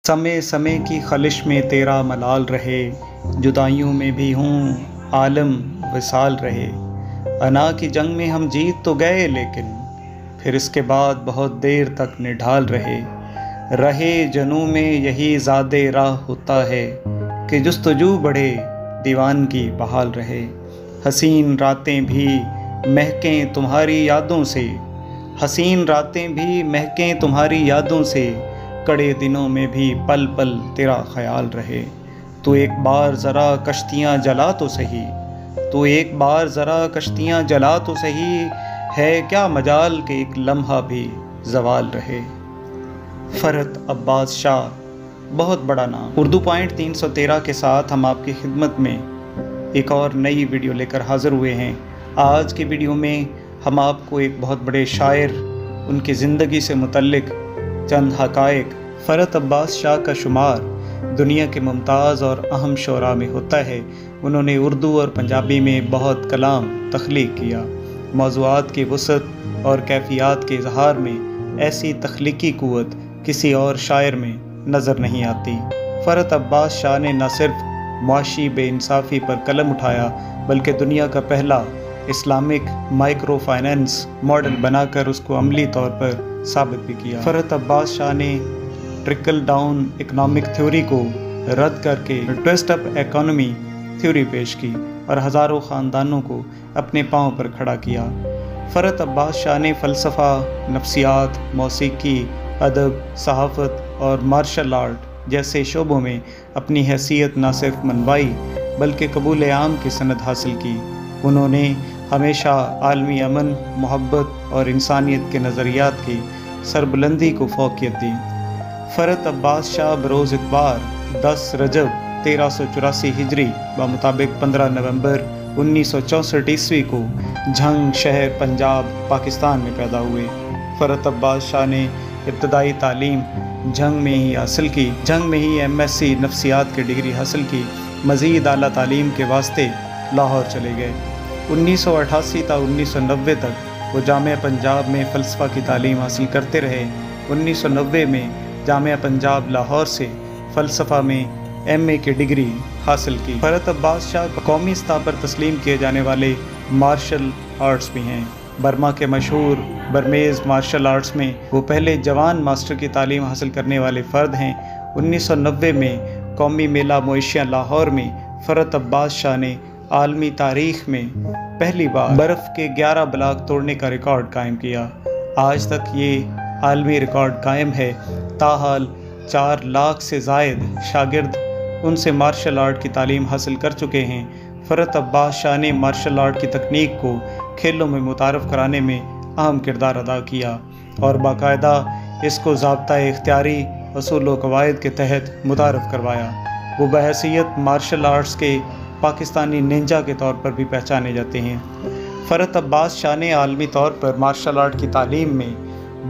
سمے سمے کی خلش میں تیرا ملال رہے، جدائیوں میں بھی ہوں عالم وصال رہے۔ انا کی جنگ میں ہم جیت تو گئے، لیکن پھر اس کے بعد بہت دیر تک نڈھال رہے۔ رہے جنوں میں یہی زاد راہ ہوتا ہے کہ جستجو بڑھے دیوان کی بحال رہے۔ حسین راتیں بھی مہکیں تمہاری یادوں سے، حسین راتیں بھی مہکیں تمہاری یادوں سے، کڑے دنوں میں بھی پل پل تیرا خیال رہے۔ تو ایک بار ذرا کشتیاں جلا تو سہی، تو ایک بار ذرا کشتیاں جلا تو سہی، ہے کیا مجال کہ ایک لمحہ بھی زوال رہے۔ فرحت عباس شاہ، بہت بڑا نام۔ اردو پوائنٹ 313 کے ساتھ ہم آپ کی خدمت میں ایک اور نئی ویڈیو لے کر حاضر ہوئے ہیں۔ آج کی ویڈیو میں ہم آپ کو ایک بہت بڑے شاعر، ان کی زندگی سے متعلق چند حقائق۔ فرحت عباس شاہ کا شمار دنیا کے ممتاز اور اہم شعراء میں ہوتا ہے۔ انہوں نے اردو اور پنجابی میں بہت کلام تخلیق کیا۔ موضوعات کی وسعت اور کیفیات کے اظہار میں ایسی تخلیقی قوت کسی اور شاعر میں نظر نہیں آتی۔ فرحت عباس شاہ نے نہ صرف معاشی بے انصافی پر قلم اٹھایا، بلکہ دنیا کا پہلا اسلامک مائکرو فائنانس ماڈل بنا کر اس کو عملی طور پر ثابت بھی کیا۔ فرحت عباس شاہ نے ٹرکل ڈاؤن اکنامک تھیوری کو رد کر کے ٹوسٹ اپ اکانومی تھیوری پیش کی اور ہزاروں خاندانوں کو اپنے پاؤں پر کھڑا کیا۔ فرحت عباس شاہ نے فلسفہ، نفسیات، موسیقی، ادب، صحافت اور مارشل آرٹ جیسے شعبوں میں اپنی حیثیت نہ صرف منوائی بلکہ قبول عام کی سند حاصل کی۔ انہوں نے ہمیشہ عالمی امن، محبت اور انسانیت کے نظریات کی سربلندی کو فوقیت دی۔ فرحت عباس شاہ بروز اتوار 10 رجب 1384 ہجری بمطابق 15 نومبر 1964 عیسوی کو جھنگ شہر پنجاب پاکستان میں پیدا ہوئے۔ فرحت عباس شاہ نے ابتدائی تعلیم جھنگ میں ہی حاصل کی، جھنگ میں ہی MSc نفسیات کی ڈگری حاصل کی۔ مزید اعلیٰ تعلیم کے واسطے لاہور چلے گئے۔ 1988 تا 1990 تک وہ جامعہ پنجاب میں فلسفہ کی تعلیم حاصل کرتے رہے۔ 1990 میں جامعہ پنجاب لاہور سے فلسفہ میں MA کی ڈگری حاصل کی۔ فرحت عباس شاہ قومی سطح پر تسلیم کیے جانے والے مارشل آرٹس بھی ہیں۔ برما کے مشہور برمیز مارشل آرٹس میں وہ پہلے جوان ماسٹر کی تعلیم حاصل کرنے والے فرد ہیں۔ 1990 میں قومی میلہ مویشیاں لاہور میں فرحت عباس شاہ نے عالمی تاریخ میں پہلی بار برف کے 11 بلاک توڑنے کا ریکارڈ قائم کیا۔ آج تک یہ عالمی ریکارڈ قائم ہے۔ تاحال 4 لاکھ سے زائد شاگرد ان سے مارشل آرٹ کی تعلیم حاصل کر چکے ہیں۔ فرحت عباس شاہ نے مارشل آرٹ کی تکنیک کو کھیلوں میں متعارف کرانے میں اہم کردار ادا کیا اور باقاعدہ اس کو ضابطۂ اختیاری اصول و قواعد کے تحت متعارف کروایا۔ وہ بحیثیت مارشل آرٹس کے پاکستانی نینجا کے طور پر بھی پہچانے جاتے ہیں۔ فرحت عباس شاہ نے عالمی طور پر مارشل آرٹ کی تعلیم میں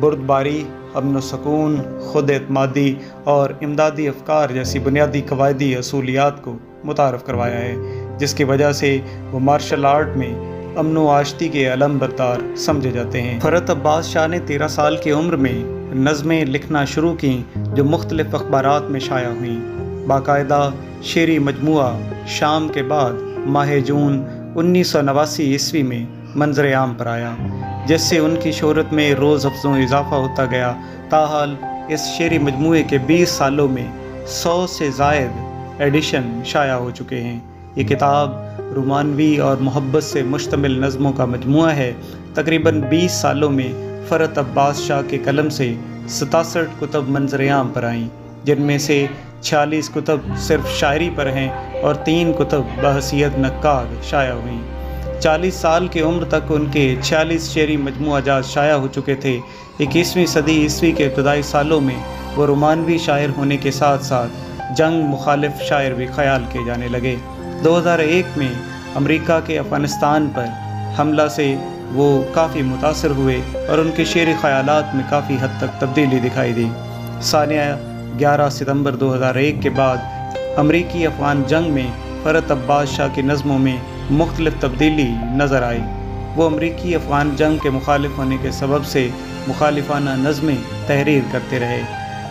بردباری، امن و سکون، خود اعتمادی اور امدادی افکار جیسی بنیادی قواعدی اصولیات کو متعارف کروایا ہے، جس کی وجہ سے وہ مارشل آرٹ میں امن و آشتی کے علم بردار سمجھے جاتے ہیں۔ فرحت عباس شاہ نے 13 سال کی عمر میں نظمیں لکھنا شروع کیں جو مختلف اخبارات میں شائع ہوئیں۔ باقاعدہ شعری مجموعہ شام کے بعد ماہ جون 1989 عیسوی میں منظر عام پر آیا، جس سے ان کی شہرت میں روز افزوں اضافہ ہوتا گیا۔ تاحال اس شعری مجموعے کے 20 سالوں میں 100 سے زائد ایڈیشن شائع ہو چکے ہیں۔ یہ کتاب رومانوی اور محبت سے مشتمل نظموں کا مجموعہ ہے۔ تقریباً 20 سالوں میں فرحت عباس شاہ کے قلم سے 67 کتب منظر عام پر آئیں، جن میں سے 46 کتب صرف شاعری پر ہیں اور 3 کتب بحیثیت نقاد شائع ہوئیں۔ 40 سال کی عمر تک ان کے 46 شعری مجموعہ جات شائع ہو چکے تھے۔ 21ویں صدی عیسوی کے ابتدائی سالوں میں وہ رومانوی شاعر ہونے کے ساتھ ساتھ جنگ مخالف شاعر بھی خیال کیے جانے لگے۔ 2001 میں امریکہ کے افغانستان پر حملہ سے وہ کافی متاثر ہوئے اور ان کے شعری خیالات میں کافی حد تک تبدیلی دکھائی دی۔ سانیہ 11 ستمبر 2001 کے بعد امریکی افغان جنگ میں فرحت عباس شاہ کی نظموں میں مختلف تبدیلی نظر آئی۔ وہ امریکی افغان جنگ کے مخالف ہونے کے سبب سے مخالفانہ نظمیں تحریر کرتے رہے۔